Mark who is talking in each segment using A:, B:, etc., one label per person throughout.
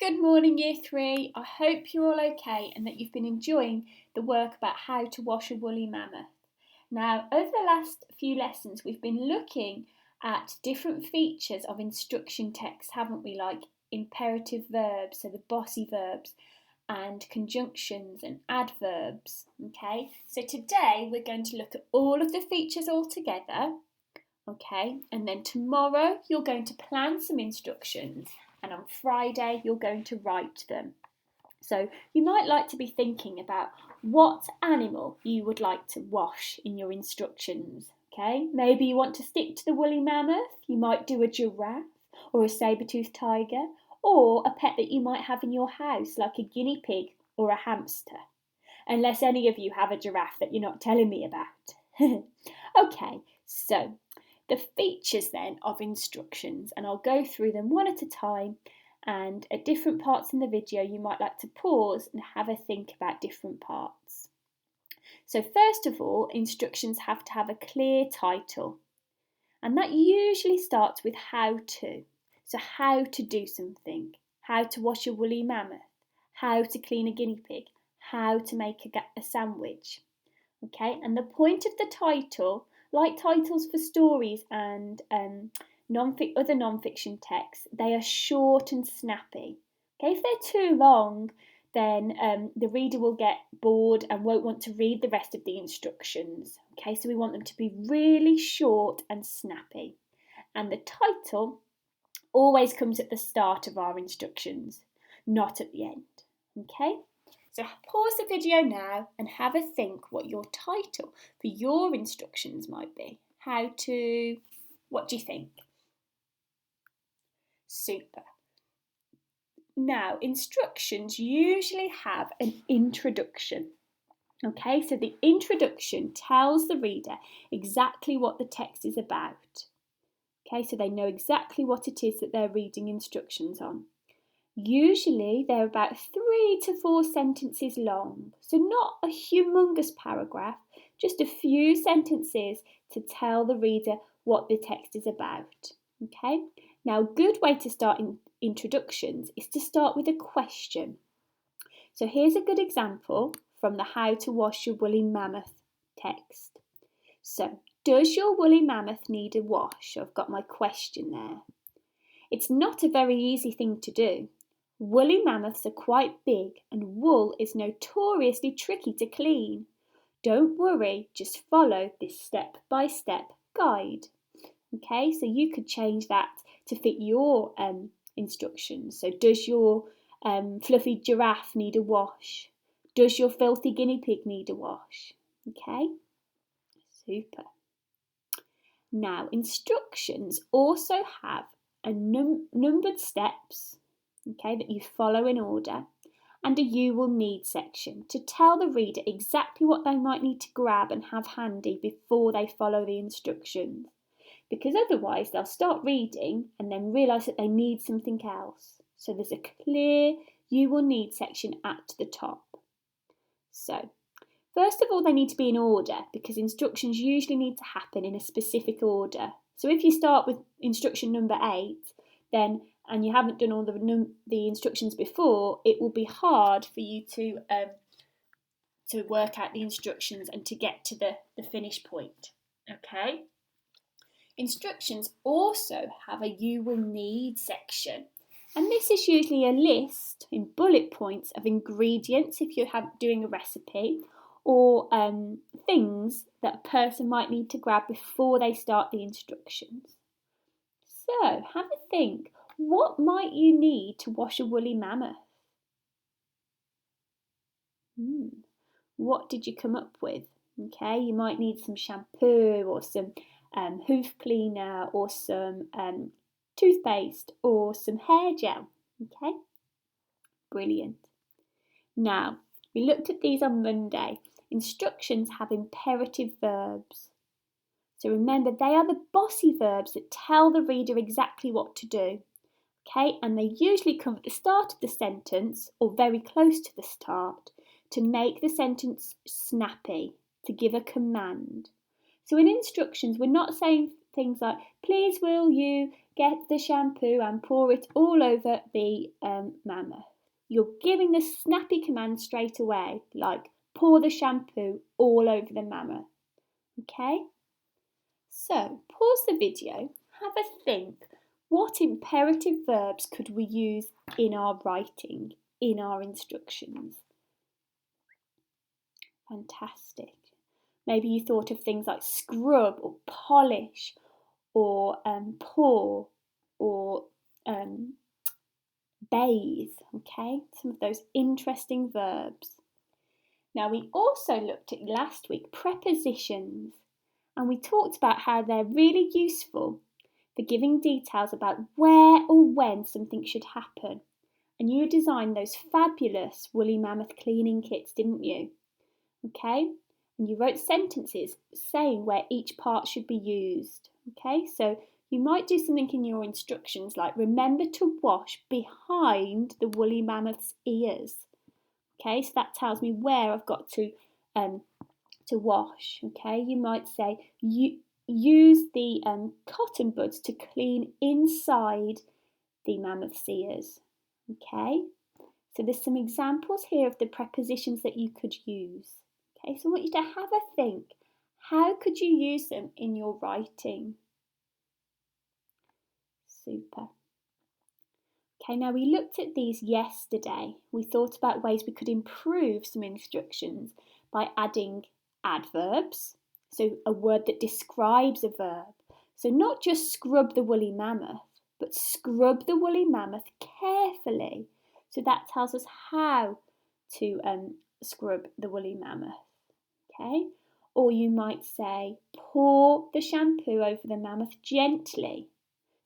A: Good morning, Year 3. I hope you're all okay and that you've been enjoying the work about how to wash a woolly mammoth. Now, over the last few lessons, we've been looking at different features of instruction text, haven't we? Like imperative verbs, so the bossy verbs, and conjunctions and adverbs. Okay, so today we're going to look at all of the features all together. Okay, and then tomorrow you're going to plan some instructions, and on Friday you're going to write them. So you might like to be thinking about what animal you would like to wash in your instructions. Okay, maybe you want to stick to the woolly mammoth, you might do a giraffe or a saber-toothed tiger, or a pet that you might have in your house like a guinea pig or a hamster. Unless any of you have a giraffe that you're not telling me about. Okay, so the features then of instructions, and I'll go through them one at a time, and at different parts in the video you might like to pause and have a think about different parts. So first of all, instructions have to have a clear title, and that usually starts with how to. So how to do something, how to wash a woolly mammoth, how to clean a guinea pig, how to make a sandwich. Okay, and the point of the title, like titles for stories and other non-fiction texts, they are short and snappy. Okay, if they're too long, then the reader will get bored and won't want to read the rest of the instructions. Okay, so we want them to be really short and snappy. And the title always comes at the start of our instructions, not at the end. Okay? So pause the video now and have a think what your title for your instructions might be. What do you think? Super. Now, instructions usually have an introduction. Okay, so the introduction tells the reader exactly what the text is about. Okay, so they know exactly what it is that they're reading instructions on. Usually they're about 3 to 4 sentences long, so not a humongous paragraph, just a few sentences to tell the reader what the text is about. Okay, now a good way to start introductions is to start with a question. So here's a good example from the How to Wash Your Woolly Mammoth text. So, does your woolly mammoth need a wash? I've got my question there. It's not a very easy thing to do. Woolly mammoths are quite big and wool is notoriously tricky to clean. Don't worry, just follow this step-by-step guide. Okay, so you could change that to fit your instructions. So does your fluffy giraffe need a wash? Does your filthy guinea pig need a wash? Okay, super. Now, instructions also have a numbered steps, okay, that you follow in order, and a you will need section to tell the reader exactly what they might need to grab and have handy before they follow the instructions. Because otherwise they'll start reading and then realise that they need something else. So there's a clear you will need section at the top. So, first of all, they need to be in order because instructions usually need to happen in a specific order. So if you start with instruction number 8, then and you haven't done all the instructions before, it will be hard for you to work out the instructions and to get to the finish point. Okay. Instructions also have a you will need section. And this is usually a list in bullet points of ingredients if you're doing a recipe, or things that a person might need to grab before they start the instructions. So have a think, what might you need to wash a woolly mammoth? What did you come up with? Okay, you might need some shampoo or some hoof cleaner or some toothpaste or some hair gel. Okay, brilliant. Now, we looked at these on Monday. Instructions have imperative verbs. So remember, they are the bossy verbs that tell the reader exactly what to do. Okay, and they usually come at the start of the sentence or very close to the start to make the sentence snappy, to give a command. So in instructions, we're not saying things like, please will you get the shampoo and pour it all over the mammoth. You're giving the snappy command straight away, like pour the shampoo all over the mammoth. Okay? So, pause the video, have a think. What imperative verbs could we use in our writing, in our instructions? Fantastic. Maybe you thought of things like scrub or polish or pour or bathe, okay? Some of those interesting verbs. Now, we also looked at last week prepositions, and we talked about how they're really useful for giving details about where or when something should happen. And you designed those fabulous woolly mammoth cleaning kits, didn't you? Okay? And you wrote sentences saying where each part should be used. Okay? So you might do something in your instructions like remember to wash behind the woolly mammoth's ears. Okay? So that tells me where I've got to wash. Okay? You might say use the cotton buds to clean inside the mammoth's ears. Okay? So there's some examples here of the prepositions that you could use. Okay, so I want you to have a think. How could you use them in your writing? Super. Okay, now we looked at these yesterday. We thought about ways we could improve some instructions by adding adverbs, so a word that describes a verb. So not just scrub the woolly mammoth, but scrub the woolly mammoth carefully. So that tells us how to scrub the woolly mammoth. Okay, or you might say pour the shampoo over the mammoth gently.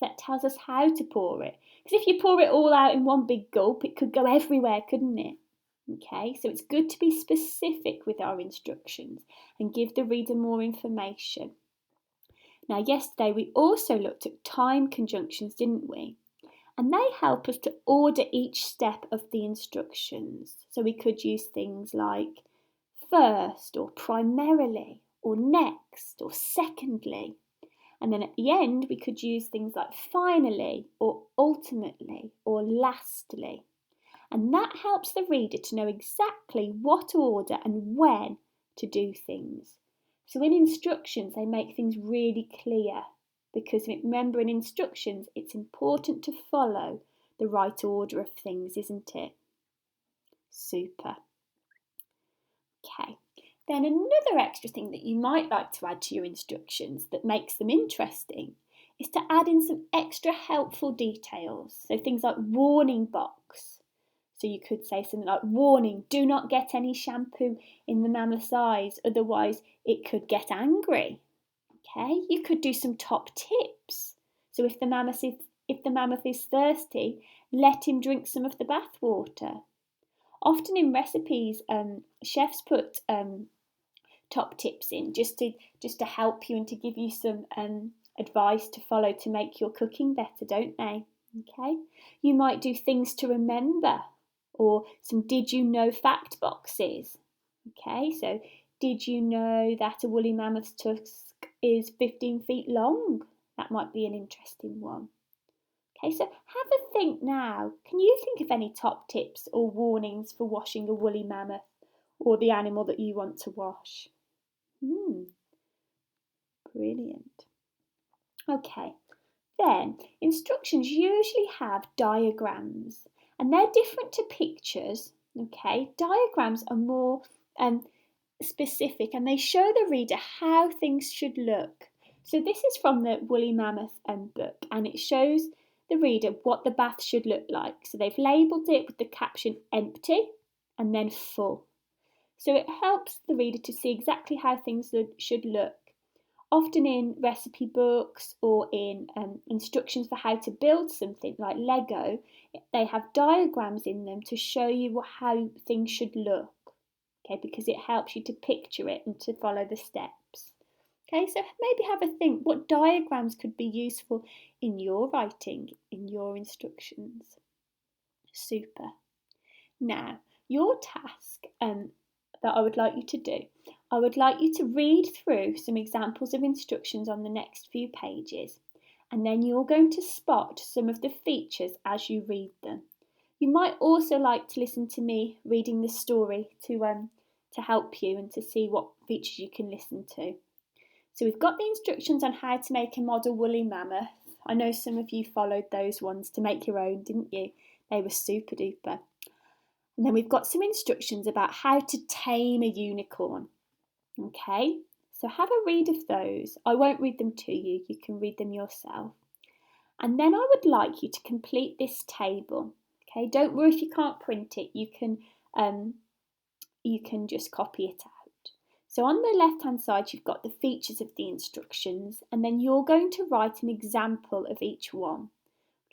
A: That tells us how to pour it. Because if you pour it all out in one big gulp, it could go everywhere, couldn't it? Okay, so it's good to be specific with our instructions and give the reader more information. Now, yesterday we also looked at time conjunctions, didn't we? And they help us to order each step of the instructions. So we could use things like first or primarily or next or secondly. And then at the end we could use things like finally or ultimately or lastly. And that helps the reader to know exactly what order and when to do things. So in instructions they make things really clear, because remember, in instructions it's important to follow the right order of things, isn't it? Super. Okay, then another extra thing that you might like to add to your instructions that makes them interesting is to add in some extra helpful details. So things like warning box. So you could say something like, warning, do not get any shampoo in the mammoth's eyes, otherwise it could get angry. Okay, you could do some top tips. So if the mammoth is thirsty, let him drink some of the bath water. Often in recipes, chefs put top tips in just to help you and to give you some advice to follow to make your cooking better, don't they? Okay, you might do things to remember, or some did you know fact boxes. Okay, so did you know that a woolly mammoth's tusk is 15 feet long? That might be an interesting one. Okay, so have a think now. Can you think of any top tips or warnings for washing a woolly mammoth or the animal that you want to wash? Brilliant. Okay, then instructions usually have diagrams, and they're different to pictures. Okay, diagrams are more specific, and they show the reader how things should look. So this is from the Woolly Mammoth book, and it shows the reader what the bath should look like. So they've labelled it with the caption empty and then full. So it helps the reader to see exactly how things should look. Often in recipe books or in instructions for how to build something like Lego, they have diagrams in them to show you how things should look. Okay, because it helps you to picture it and to follow the steps. Okay, so maybe have a think, what diagrams could be useful in your writing, in your instructions? Super. Now, your task that I would like you to do, I would like you to read through some examples of instructions on the next few pages and then you're going to spot some of the features as you read them. You might also like to listen to me reading the story to help you and to see what features you can listen to. So we've got the instructions on how to make a model woolly mammoth. I know some of you followed those ones to make your own, didn't you? They were super duper. And then we've got some instructions about how to tame a unicorn. Okay, so have a read of those. I won't read them to you, you can read them yourself. And then I would like you to complete this table. Okay, don't worry if you can't print it, you can just copy it out. So on the left hand side you've got the features of the instructions, and then you're going to write an example of each one.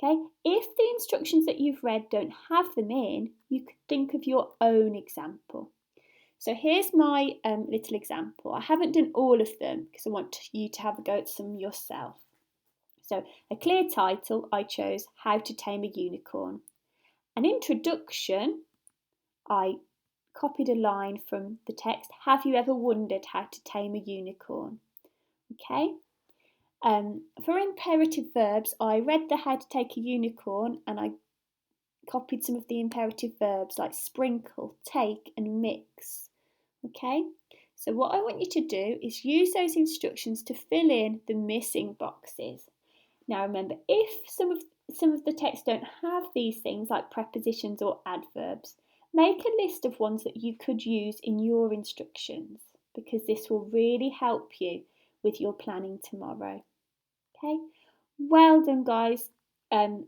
A: Okay, if the instructions that you've read don't have them in, you could think of your own example. So here's my little example. I haven't done all of them because I want you to have a go at some yourself. So a clear title, I chose How to Tame a Unicorn. An introduction, I copied a line from the text, have you ever wondered how to tame a unicorn? Okay. For imperative verbs, I read the How to Take a Unicorn and I copied some of the imperative verbs like sprinkle, take and mix. Okay, so what I want you to do is use those instructions to fill in the missing boxes. Now remember, if some of the text don't have these things like prepositions or adverbs, make a list of ones that you could use in your instructions, because this will really help you with your planning tomorrow. Okay, well done guys. I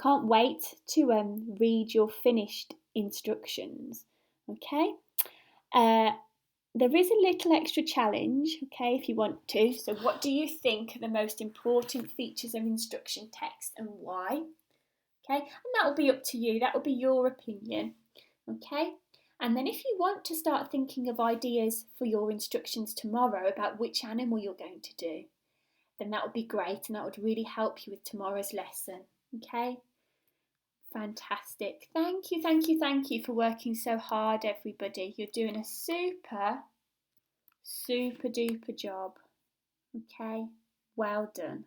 A: can't wait to read your finished instructions. Okay, there is a little extra challenge, okay, if you want to. So what do you think are the most important features of instruction text and why? Okay, and that will be up to you, that will be your opinion. Okay, and then if you want to start thinking of ideas for your instructions tomorrow about which animal you're going to do, then that would be great and that would really help you with tomorrow's lesson. Okay, fantastic. Thank you, thank you, thank you for working so hard, everybody. You're doing a super duper job. Okay, well done.